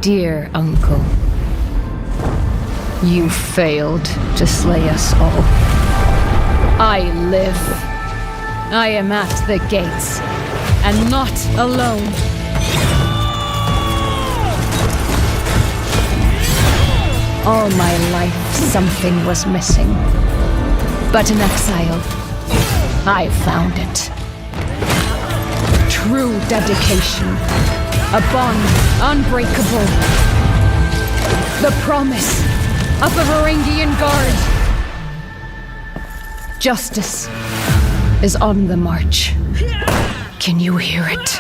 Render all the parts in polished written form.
Dear uncle, you failed to slay us all. I live. I am at the gates, and not alone. All my life, something was missing. But in exile, I found it. True dedication. A bond unbreakable. The promise of the Varangian Guard. Justice is on the march. Can you hear it?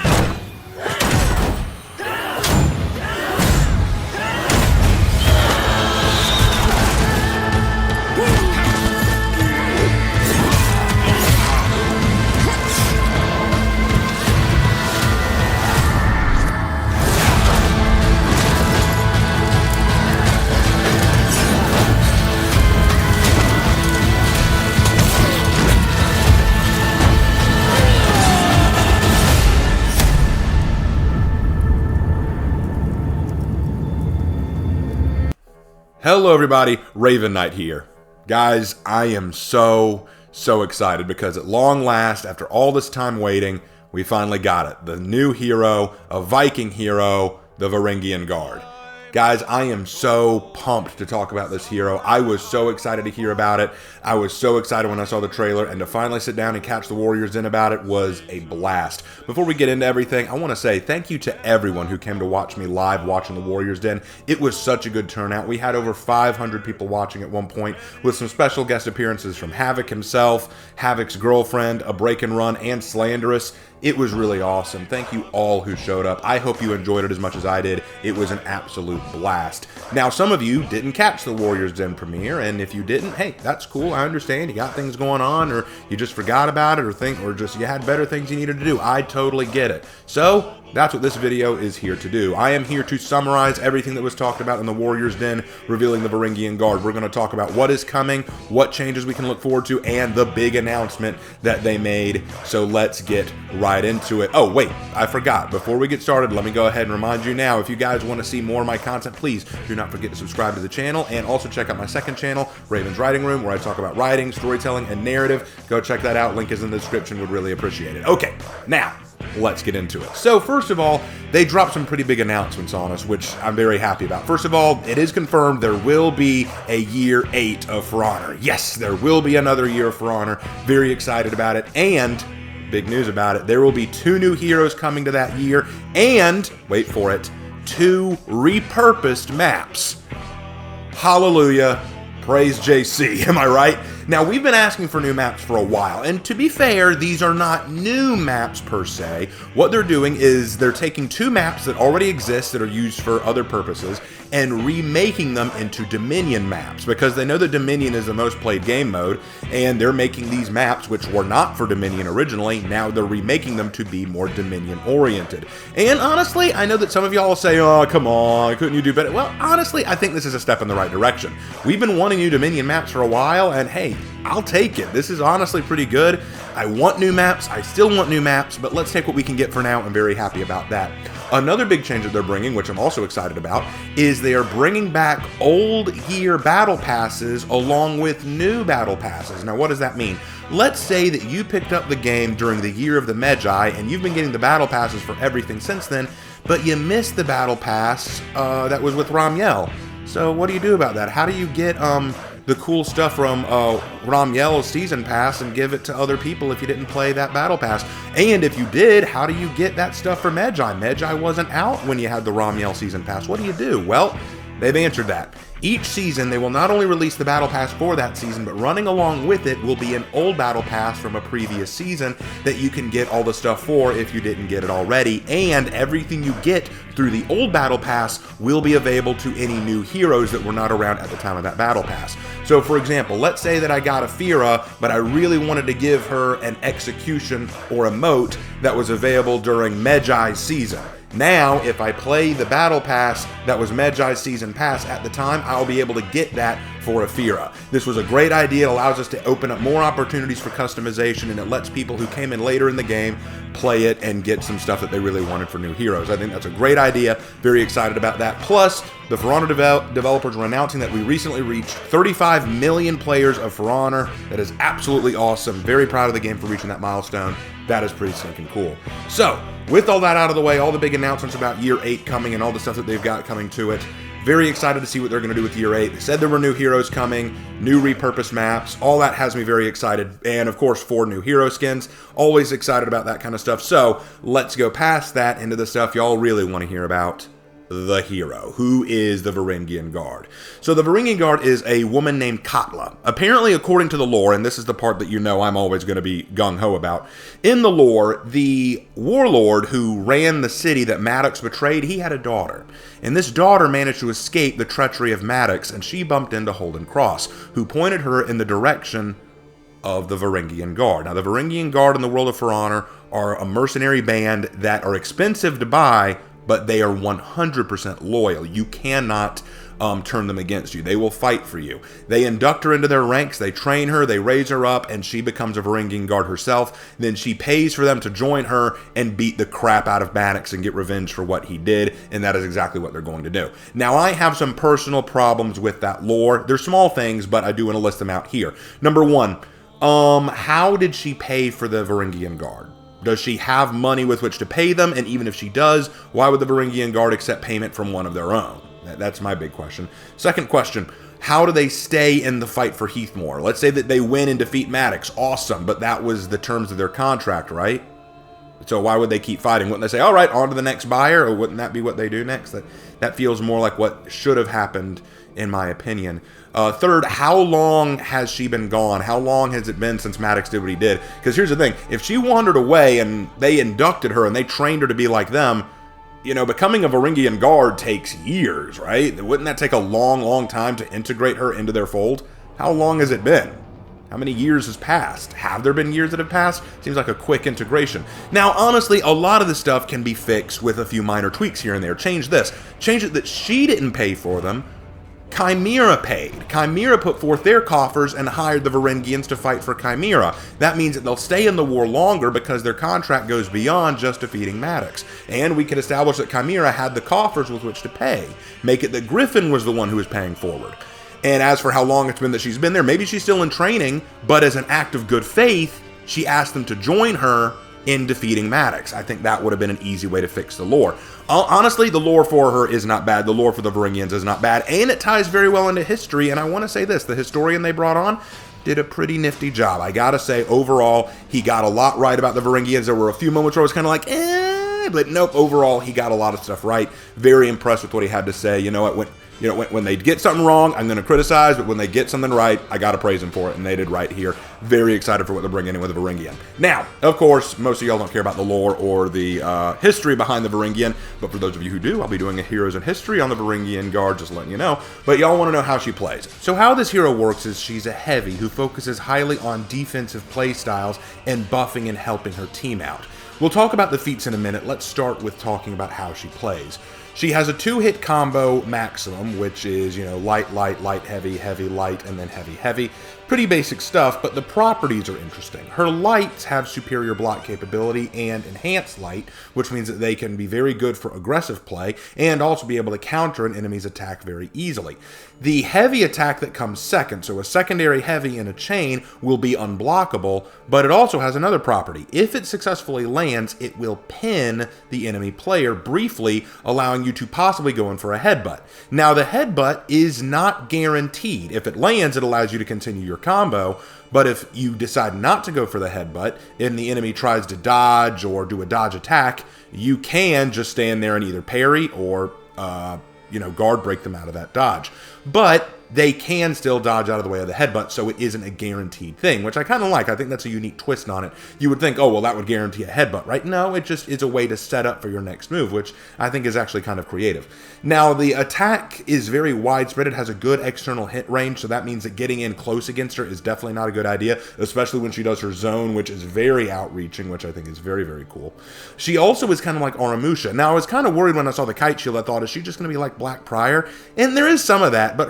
Hello everybody, Raven Knight here. Guys, I am so excited because at long last, after all this time waiting, we finally got it. The new hero, a Viking hero, the Varangian Guard. Guys, I am so pumped to talk about this hero. I was so excited to hear about it. I was so excited when I saw the trailer, and to finally sit down and catch the Warriors in about it was a blast. Before we get into everything, I want to say thank you to everyone who came to watch me live watching the Warriors Den. It was such a good turnout. We had over 500 people watching at one point, with some special guest appearances from Havok himself, Havok's girlfriend, A Break and Run, and Slanderous. It was really awesome. Thank you all who showed up. I hope you enjoyed it as much as I did. It was an absolute blast. Now, some of you didn't catch the Warriors Den premiere, and if you didn't, hey, that's cool. I understand. You got things going on, or you just forgot about it, or just you had better things you needed to do. I totally get it. So that's what this video is here to do. I am here to summarize everything that was talked about in the Warriors Den, revealing the Varangian Guard. We're going to talk about what is coming, what changes we can look forward to, and the big announcement that they made. So let's get right into it. Oh, wait, I forgot. Before we get started, let me go ahead and remind you now, if you guys want to see more of my content, please do not forget to subscribe to the channel, and also check out my second channel, Raven's Writing Room, where I talk about writing, storytelling, and narrative. Go check that out. Link is in the description. Would really appreciate it. Okay, now let's get into it. So first of all, they dropped some pretty big announcements on us, which I'm very happy about. First of all, it is confirmed there will be a year 8 of For Honor. Yes, there will be another year of For Honor. Very excited about it. And big news about it, there will be 2 new heroes coming to that year, and, wait for it, 2 repurposed maps. Hallelujah. Praise JC, am I right? Now, we've been asking for new maps for a while, and to be fair, these are not new maps per se. What they're doing is they're taking 2 maps that already exist that are used for other purposes and remaking them into Dominion maps, because they know that Dominion is the most played game mode, and they're making these maps, which were not for Dominion originally, now they're remaking them to be more Dominion oriented. And honestly, I know that some of y'all will say, oh, come on, couldn't you do better? Well, honestly, I think this is a step in the right direction. We've been wanting new Dominion maps for a while, and hey, I'll take it. This is honestly pretty good. I want new maps. I still want new maps, but let's take what we can get for now. I'm very happy about that. Another big change that they're bringing, which I'm also excited about, is they are bringing back old year battle passes along with new battle passes. Now, what does that mean? Let's say that you picked up the game during the year of the Magi, and you've been getting the battle passes for everything since then, but you missed the battle pass that was with Ramiel. So what do you do about that? How do you get the cool stuff from Ramiel's season pass and give it to other people if you didn't play that battle pass? And if you did, how do you get that stuff for Magi? Magi wasn't out when you had the Ramiel season pass. What do you do? Well, they've answered that. Each season, they will not only release the Battle Pass for that season, but running along with it will be an old Battle Pass from a previous season that you can get all the stuff for if you didn't get it already, and everything you get through the old Battle Pass will be available to any new heroes that were not around at the time of that Battle Pass. So for example, let's say that I got a Fira, but I really wanted to give her an execution or emote that was available during Magi's season. Now, if I play the Battle Pass that was Medjai's Season Pass at the time, I'll be able to get that for Ephira. This was a great idea. It allows us to open up more opportunities for customization, and it lets people who came in later in the game play it and get some stuff that they really wanted for new heroes. I think that's a great idea. Very excited about that. Plus, the For Honor developers were announcing that we recently reached 35 million players of For Honor. That is absolutely awesome. Very proud of the game for reaching that milestone. That is pretty stinking cool. So, with all that out of the way, all the big announcements about Year 8 coming and all the stuff that they've got coming to it, very excited to see what they're going to do with Year 8. They said there were new heroes coming, new repurposed maps. All that has me very excited. And, of course, 4 new hero skins. Always excited about that kind of stuff. So, let's go past that into the stuff y'all really want to hear about. The hero. Who is the Varangian Guard? So the Varangian Guard is a woman named Katla. Apparently, according to the lore, and this is the part that you know I'm always going to be gung-ho about, in the lore, the warlord who ran the city that Maddox betrayed, he had a daughter. And this daughter managed to escape the treachery of Maddox, and she bumped into Holden Cross, who pointed her in the direction of the Varangian Guard. Now, the Varangian Guard in the world of For Honor are a mercenary band that are expensive to buy, but they are 100% loyal. You cannot turn them against you. They will fight for you. They induct her into their ranks, they train her, they raise her up, and she becomes a Varangian Guard herself. Then she pays for them to join her and beat the crap out of Maddox and get revenge for what he did, and that is exactly what they're going to do. Now, I have some personal problems with that lore. They're small things, but I do want to list them out here. Number one, how did she pay for the Varangian Guard? Does she have money with which to pay them? And even if she does, why would the Varangian Guard accept payment from one of their own? That's my big question. Second question, how do they stay in the fight for Heathmore? Let's say that they win and defeat Maddox. Awesome, but that was the terms of their contract, right? So why would they keep fighting? Wouldn't they say, all right, on to the next buyer? Or wouldn't that be what they do next? That feels more like what should have happened, in my opinion. Third, how long has she been gone? How long has it been since Maddox did what he did? Because here's the thing. If she wandered away and they inducted her and they trained her to be like them, you know, becoming a Varangian Guard takes years, right? Wouldn't that take a long, long time to integrate her into their fold? How long has it been? How many years has passed? Have there been years that have passed? Seems like a quick integration. Now, honestly, a lot of this stuff can be fixed with a few minor tweaks here and there. Change this. Change it that she didn't pay for them. Chimera paid. Chimera put forth their coffers and hired the Varangians to fight for Chimera. That means that they'll stay in the war longer because their contract goes beyond just defeating Maddox. And we can establish that Chimera had the coffers with which to pay. Make it that Griffin was the one who was paying forward. And as for how long it's been that she's been there, maybe she's still in training, but as an act of good faith, she asked them to join her in defeating Maddox. I think that would have been an easy way to fix the lore. Honestly, the lore for her is not bad. The lore for the Varangians is not bad, and it ties very well into history, and I want to say this. The historian they brought on did a pretty nifty job. I gotta say, overall, he got a lot right about the Varangians. There were a few moments where I was kind of like, but nope, overall, he got a lot of stuff right. Very impressed with what he had to say. You know what, when they get something wrong, I'm going to criticize, but when they get something right, I got to praise them for it, and they did right here. Very excited for what they're bringing in with the Varangian. Now, of course, most of y'all don't care about the lore or the history behind the Varangian, but for those of you who do, I'll be doing a Heroes in History on the Varangian Guard, just letting you know. But y'all want to know how she plays. So how this hero works is she's a heavy who focuses highly on defensive play styles and buffing and helping her team out. We'll talk about the feats in a minute. Let's start with talking about how she plays. She has a 2-hit combo maximum, which is, light, light, light, heavy, heavy, light, and then heavy, heavy. Pretty basic stuff, but the properties are interesting. Her lights have superior block capability and enhanced light, which means that they can be very good for aggressive play and also be able to counter an enemy's attack very easily. The heavy attack that comes second, so a secondary heavy in a chain, will be unblockable, but it also has another property. If it successfully lands, it will pin the enemy player briefly, allowing you to possibly go in for a headbutt. Now, the headbutt is not guaranteed. If it lands, it allows you to continue your combo, but if you decide not to go for the headbutt and the enemy tries to dodge or do a dodge attack, you can just stand there and either parry or guard break them out of that dodge. But they can still dodge out of the way of the headbutt, so it isn't a guaranteed thing, which I kind of like. I think that's a unique twist on it. You would think, oh, well, that would guarantee a headbutt, right? No, it just is a way to set up for your next move, which I think is actually kind of creative. Now, the attack is very widespread. It has a good external hit range, so that means that getting in close against her is definitely not a good idea, especially when she does her zone, which is very outreaching, which I think is very, very cool. She also is kind of like Aramusha. Now, I was kind of worried when I saw the kite shield. I thought, is she just going to be like Black Prior? And there is some of that, but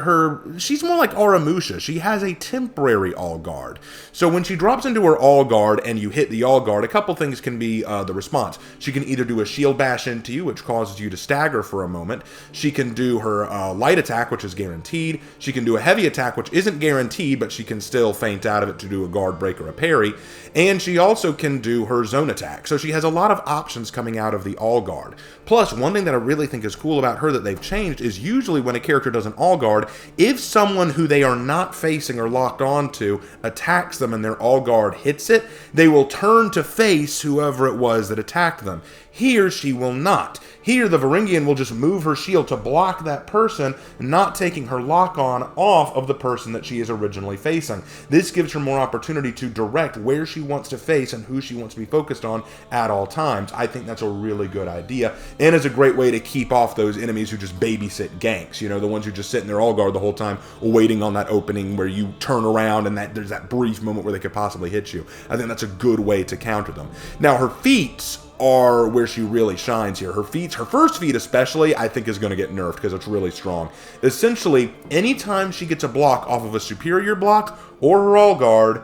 she's more like Aramusha. She has a temporary all guard. So when she drops into her all guard and you hit the all guard, a couple things can be the response. She can either do a shield bash into you, which causes you to stagger for a moment. She can do her light attack, which is guaranteed. She can do a heavy attack, which isn't guaranteed, but she can still feint out of it to do a guard break or a parry. And she also can do her zone attack. So she has a lot of options coming out of the all guard. Plus, one thing that I really think is cool about her that they've changed is usually when a character does an all guard, if someone who they are not facing or locked onto attacks them and their all guard hits it, they will turn to face whoever it was that attacked them. Here, she will not. Here, the Varangian will just move her shield to block that person, not taking her lock-on off of the person that she is originally facing. This gives her more opportunity to direct where she wants to face and who she wants to be focused on at all times. I think that's a really good idea, and is a great way to keep off those enemies who just babysit ganks. You know, the ones who just sit in their all guard the whole time, waiting on that opening where you turn around and there's that brief moment where they could possibly hit you. I think that's a good way to counter them. Now, her feats are where she really shines here. Her first feat especially, I think is going to get nerfed because it's really strong. Essentially, anytime she gets a block off of a superior block or her all guard,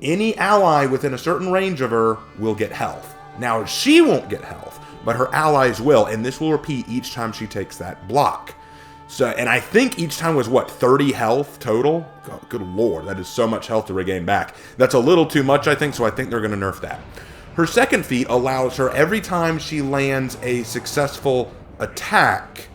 any ally within a certain range of her will get health. Now, she won't get health, but her allies will, and this will repeat each time she takes that block. So, and I think each time was, 30 health total? Oh, good lord, that is so much health to regain back. That's a little too much, I think, so I think they're going to nerf that. Her second feat allows her, every time she lands a successful attack,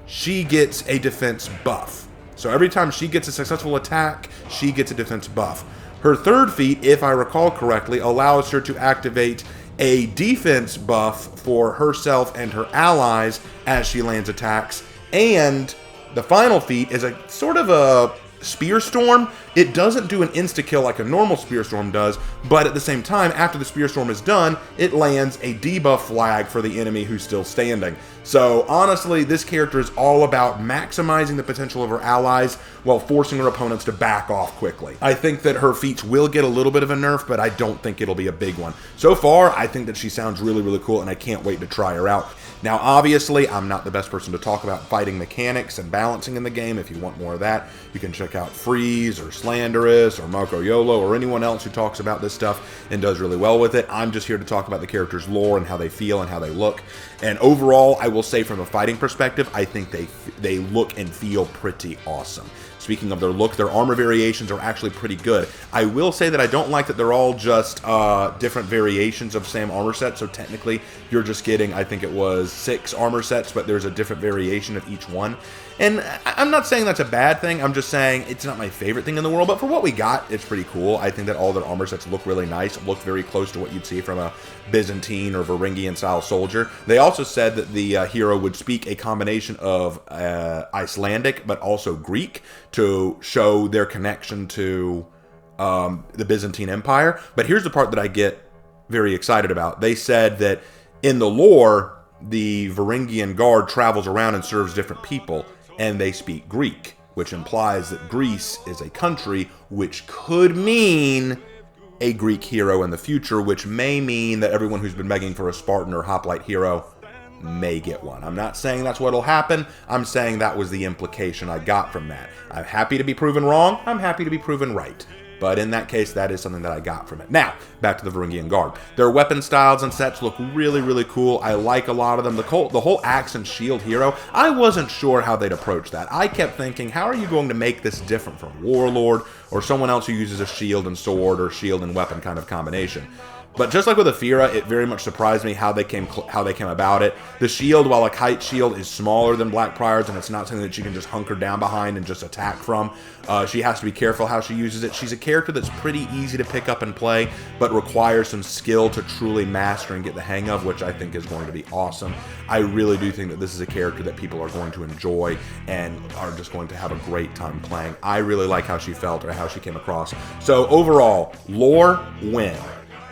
she gets a defense buff. So every time she gets a successful attack, she gets a defense buff. Her third feat, if I recall correctly, allows her to activate a defense buff for herself and her allies as she lands attacks. And the final feat is a sort of a Spear Storm. It doesn't do an insta-kill like a normal Spear Storm does, but at the same time, after the Spear Storm is done, it lands a debuff flag for the enemy who's still standing. So honestly, this character is all about maximizing the potential of her allies while forcing her opponents to back off quickly. I think that her feats will get a little bit of a nerf, but I don't think it'll be a big one. So far, I think that she sounds really, really cool, and I can't wait to try her out. Now, obviously, I'm not the best person to talk about fighting mechanics and balancing in the game. If you want more of that, you can check out Freeze or Slanderous or Marco Yolo or anyone else who talks about this stuff and does really well with it. I'm just here to talk about the character's lore and how they feel and how they look. And overall, I will say from a fighting perspective, I think they look and feel pretty awesome. Speaking of their look, their armor variations are actually pretty good. I will say that I don't like that they're all just different variations of same armor set. So technically, you're just getting, I think it was 6 armor sets, but there's a different variation of each one. And I'm not saying that's a bad thing. I'm just saying it's not my favorite thing in the world. But for what we got, it's pretty cool. I think that all their armor sets look really nice. Look very close to what you'd see from a Byzantine or Varangian style soldier. They also said that the hero would speak a combination of Icelandic but also Greek to show their connection to the Byzantine Empire. But here's the part that I get very excited about. They said that in the lore, the Varangian guard travels around and serves different people, and they speak Greek, which implies that Greece is a country, which could mean a Greek hero in the future, which may mean that everyone who's been begging for a Spartan or hoplite hero may get one. I'm not saying that's what'll happen. I'm saying that was the implication I got from that. I'm happy to be proven wrong. I'm happy to be proven right. But in that case, that is something that I got from it. Now, back to the Varangian Guard. Their weapon styles and sets look really, really cool. I like a lot of them. The whole axe and shield hero, I wasn't sure how they'd approach that. I kept thinking, how are you going to make this different from Warlord or someone else who uses a shield and sword or shield and weapon kind of combination? But just like with Aphira, it very much surprised me how they came about it. The shield, while a kite shield, is smaller than Blackbriar's, and it's not something that she can just hunker down behind and just attack from. She has to be careful how she uses it. She's a character that's pretty easy to pick up and play, but requires some skill to truly master and get the hang of, which I think is going to be awesome. I really do think that this is a character that people are going to enjoy and are just going to have a great time playing. I really like how she felt or how she came across. So overall, lore, win,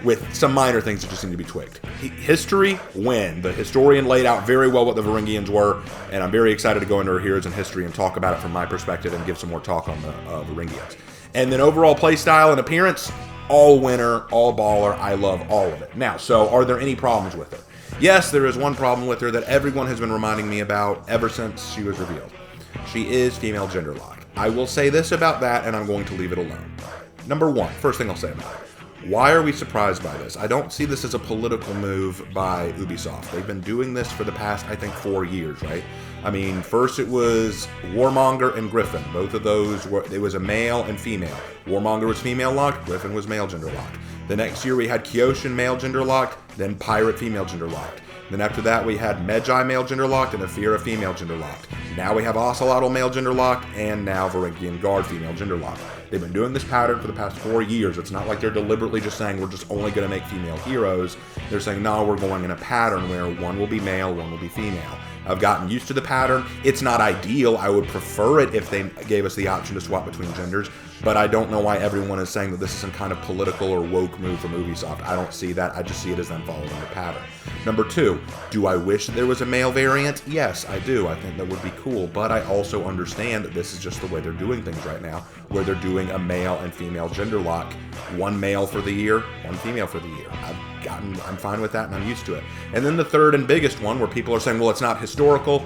with some minor things that just need to be tweaked. History, win. The historian laid out very well what the Varangians were, and I'm very excited to go into her heroes and history and talk about it from my perspective and give some more talk on the Varangians. And then overall playstyle and appearance, all winner, all baller. I love all of it. Now, so are there any problems with her? Yes, there is one problem with her that everyone has been reminding me about ever since she was revealed. She is female gender locked. I will say this about that, and I'm going to leave it alone. Number one, first thing I'll say about it. Why are we surprised by this? I don't see this as a political move by Ubisoft. They've been doing this for the past, I think, 4 years, right? I mean, first it was Warmonger and Griffin. Both of those it was a male and female. Warmonger was female locked, Griffin was male gender locked. The next year we had Kyoshin male gender locked, then Pirate female gender locked. Then after that we had Medjai male gender locked and Aphira female gender locked. Now we have Ocelotl male gender locked, and now Varangian Guard female gender locked. They've been doing this pattern for the past 4 years. It's not like they're deliberately just saying we're just only going to make female heroes. They're saying, no, we're going in a pattern where one will be male, one will be female. I've gotten used to the pattern. It's not ideal. I would prefer it if they gave us the option to swap between genders, but I don't know why everyone is saying that this is some kind of political or woke move from Ubisoft. I don't see that. I just see it as them following the pattern. Number two, do I wish there was a male variant? Yes, I do. I think that would be cool, but I also understand that this is just the way they're doing things right now, where they're doing a male and female gender lock. One male for the year, one female for the year. I'm fine with that, and I'm used to it. And then the third and biggest one, where people are saying, well, it's not historical.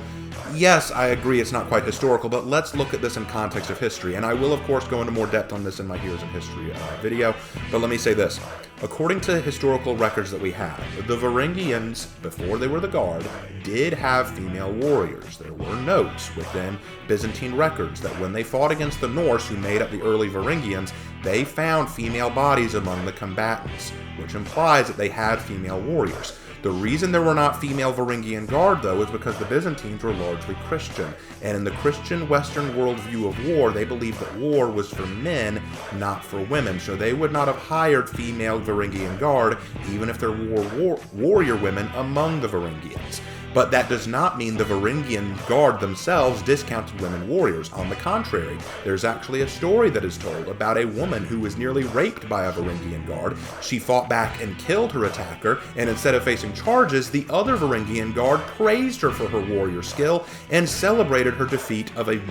Yes, I agree it's not quite historical, but let's look at this in context of history. And I will, of course, go into more depth on this in my Heroes in History video. But let me say this. According to historical records that we have, the Varangians, before they were the Guard, did have female warriors. There were notes within Byzantine records that when they fought against the Norse, who made up the early Varangians, they found female bodies among the combatants, which implies that they had female warriors. The reason there were not female Varangian Guard, though, is because the Byzantines were largely Christian, and in the Christian Western world view of war, they believed that war was for men, not for women, so they would not have hired female Varangian Guard, even if there were warrior women among the Varangians. But that does not mean the Varangian Guard themselves discounted women warriors. On the contrary, there's actually a story that is told about a woman who was nearly raped by a Varangian Guard. She fought back and killed her attacker, and instead of facing charges, the other Varangian Guard praised her for her warrior skill and celebrated her defeat of a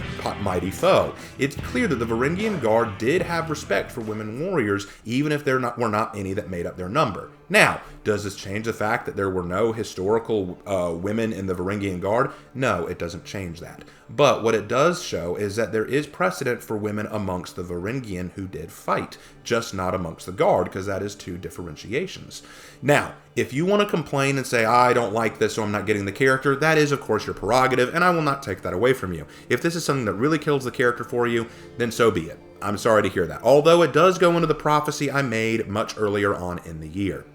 mighty foe. It's clear that the Varangian Guard did have respect for women warriors, even if there were not any that made up their number. Now, does this change the fact that there were no historical women in the Varangian Guard? No, it doesn't change that. But what it does show is that there is precedent for women amongst the Varangian who did fight, just not amongst the Guard, because that is two differentiations. Now, if you want to complain and say, I don't like this, so I'm not getting the character, that is, of course, your prerogative, and I will not take that away from you. If this is something that really kills the character for you, then so be it. I'm sorry to hear that. Although it does go into the prophecy I made much earlier on in the year,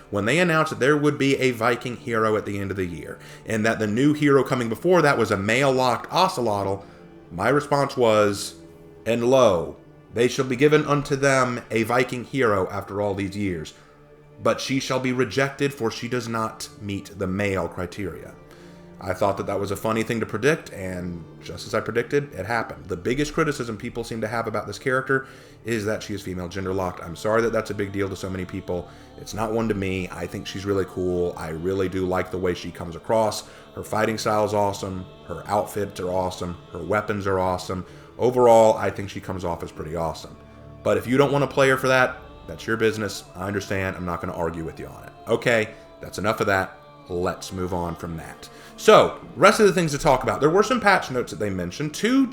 when they announced that there would be a Viking hero at the end of the year, and that the new hero coming before that was a male-locked Ocelotl, my response was, and lo, they shall be given unto them a Viking hero after all these years, but she shall be rejected, for she does not meet the male criteria. I thought that that was a funny thing to predict, and just as I predicted, it happened. The biggest criticism people seem to have about this character is that she is female gender locked. I'm sorry that that's a big deal to so many people. It's not one to me. I think she's really cool. I really do like the way she comes across. Her fighting style is awesome. Her outfits are awesome. Her weapons are awesome. Overall, I think she comes off as pretty awesome. But if you don't want to play her for that, that's your business. I understand. I'm not going to argue with you on it. Okay, that's enough of that. Let's move on from that. So, Rest of the things to talk about. There were some patch notes that they mentioned. Two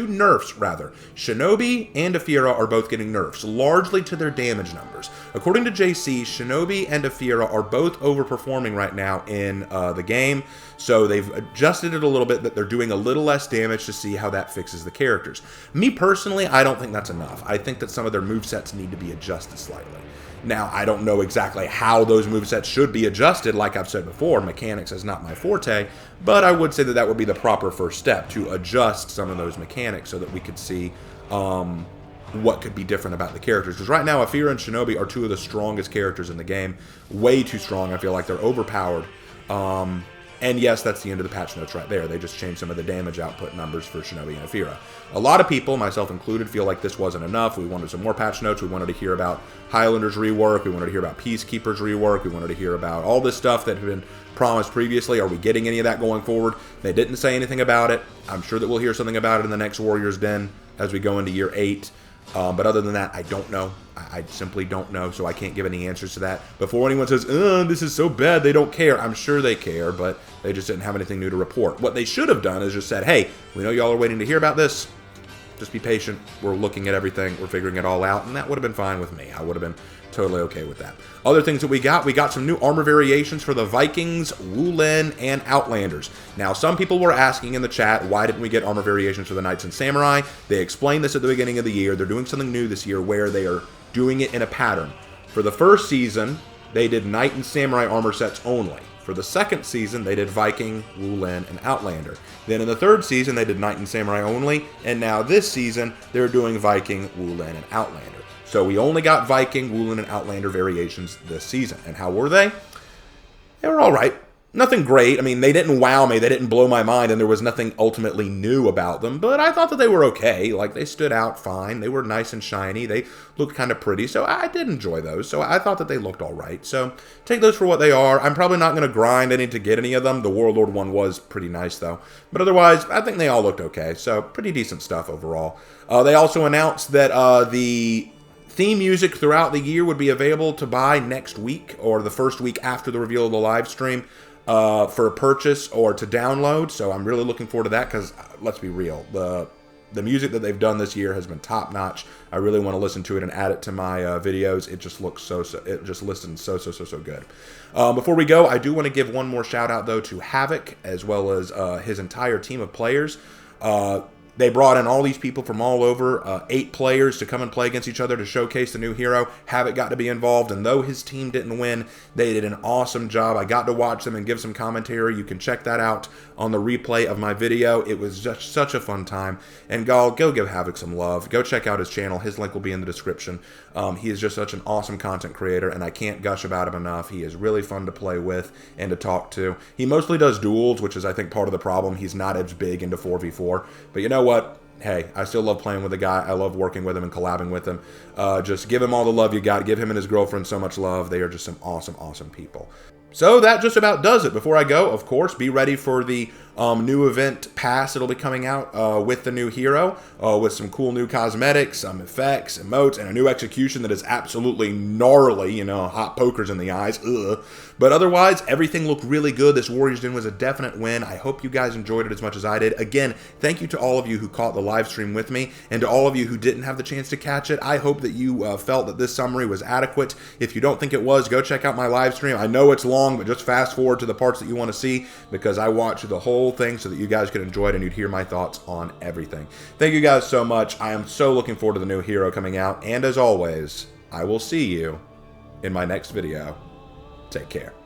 nerfs rather. Shinobi and Afira are both getting nerfs, largely to their damage numbers. According to JC, Shinobi and Afira are both overperforming right now in the game, so they've adjusted it a little bit, that they're doing a little less damage to see how that fixes the characters. Me personally, I don't think that's enough. I think that some of their movesets need to be adjusted slightly. Now, I don't know exactly how those movesets should be adjusted. Like I've said before, mechanics is not my forte, but I would say that that would be the proper first step, to adjust some of those mechanics so that we could see what could be different about the characters. Because right now, Afira and Shinobi are two of the strongest characters in the game. Way too strong. I feel like they're overpowered. And yes, that's the end of the patch notes right there. They just changed some of the damage output numbers for Shinobi and Afira. A lot of people, myself included, feel like this wasn't enough. We wanted some more patch notes. We wanted to hear about Highlander's rework. We wanted to hear about Peacekeeper's rework. We wanted to hear about all this stuff that had been promised previously. Are we getting any of that going forward? They didn't say anything about it. I'm sure that we'll hear something about it in the next Warrior's Den as we go into year 8. But other than that, I don't know. I simply don't know, so I can't give any answers to that. Before anyone says, this is so bad, they don't care. I'm sure they care, but they just didn't have anything new to report. What they should have done is just said, hey, we know y'all are waiting to hear about this. Just be patient. We're looking at everything. We're figuring it all out, and that would have been fine with me. I would have been totally okay with that. Other things that we got some new armor variations for the Vikings, Wulin, and Outlanders. Now, some people were asking in the chat, why didn't we get armor variations for the Knights and Samurai? They explained this at the beginning of the year. They're doing something new this year where they are doing it in a pattern. For the first season, they did Knight and Samurai armor sets only. For the second season, they did Viking, Wulin, and Outlander. Then in the third season, they did Knight and Samurai only. And now this season, they're doing Viking, Wulin, and Outlander. So we only got Viking, Wulin, and Outlander variations this season. And how were they? They were all right. Nothing great. I mean, they didn't wow me. They didn't blow my mind, and there was nothing ultimately new about them. But I thought that they were okay. Like, they stood out fine. They were nice and shiny. They looked kind of pretty. So I did enjoy those. So I thought that they looked all right. So take those for what they are. I'm probably not going to grind any to get any of them. The Warlord one was pretty nice, though. But otherwise, I think they all looked okay. So pretty decent stuff overall. They also announced that the theme music throughout the year would be available to buy next week, or the first week after the reveal of the live stream, for a purchase or to download. So I'm really looking forward to that, because let's be real, the music that they've done this year has been top notch. I really want to listen to it and add it to my videos. It just looks it just listens so good. Before we go, I do want to give one more shout out though to Havok, as well as his entire team of players. They brought in all these people from all over, 8 players to come and play against each other to showcase the new hero. Havok got to be involved, and though his team didn't win, they did an awesome job. I got to watch them and give some commentary. You can check that out on the replay of my video. It was just such a fun time. And go give Havok some love. Go check out his channel. His link will be in the description. He is just such an awesome content creator, and I can't gush about him enough. He is really fun to play with and to talk to. He mostly does duels, which is, I think, part of the problem. He's not as big into 4v4. But you know what? Hey, I still love playing with the guy. I love working with him and collabing with him. Just give him all the love you got. Give him and his girlfriend so much love. They are just some awesome people. So that just about does it. Before I go, of course, be ready for the new event pass. It'll be coming out with the new hero, with some cool new cosmetics, some effects, emotes, and a new execution that is absolutely gnarly. You know, hot pokers in the eyes. Ugh. But otherwise, everything looked really good. This Warriors Den was a definite win. I hope you guys enjoyed it as much as I did. Again, thank you to all of you who caught the live stream with me, and to all of you who didn't have the chance to catch it. I hope that you felt that this summary was adequate. If you don't think it was, go check out my live stream. I know it's long, but just fast forward to the parts that you want to see, because I watched the whole thing so that you guys could enjoy it and you'd hear my thoughts on everything. Thank you guys so much. I am so looking forward to the new hero coming out, and as always, I will see you in my next video. Take care.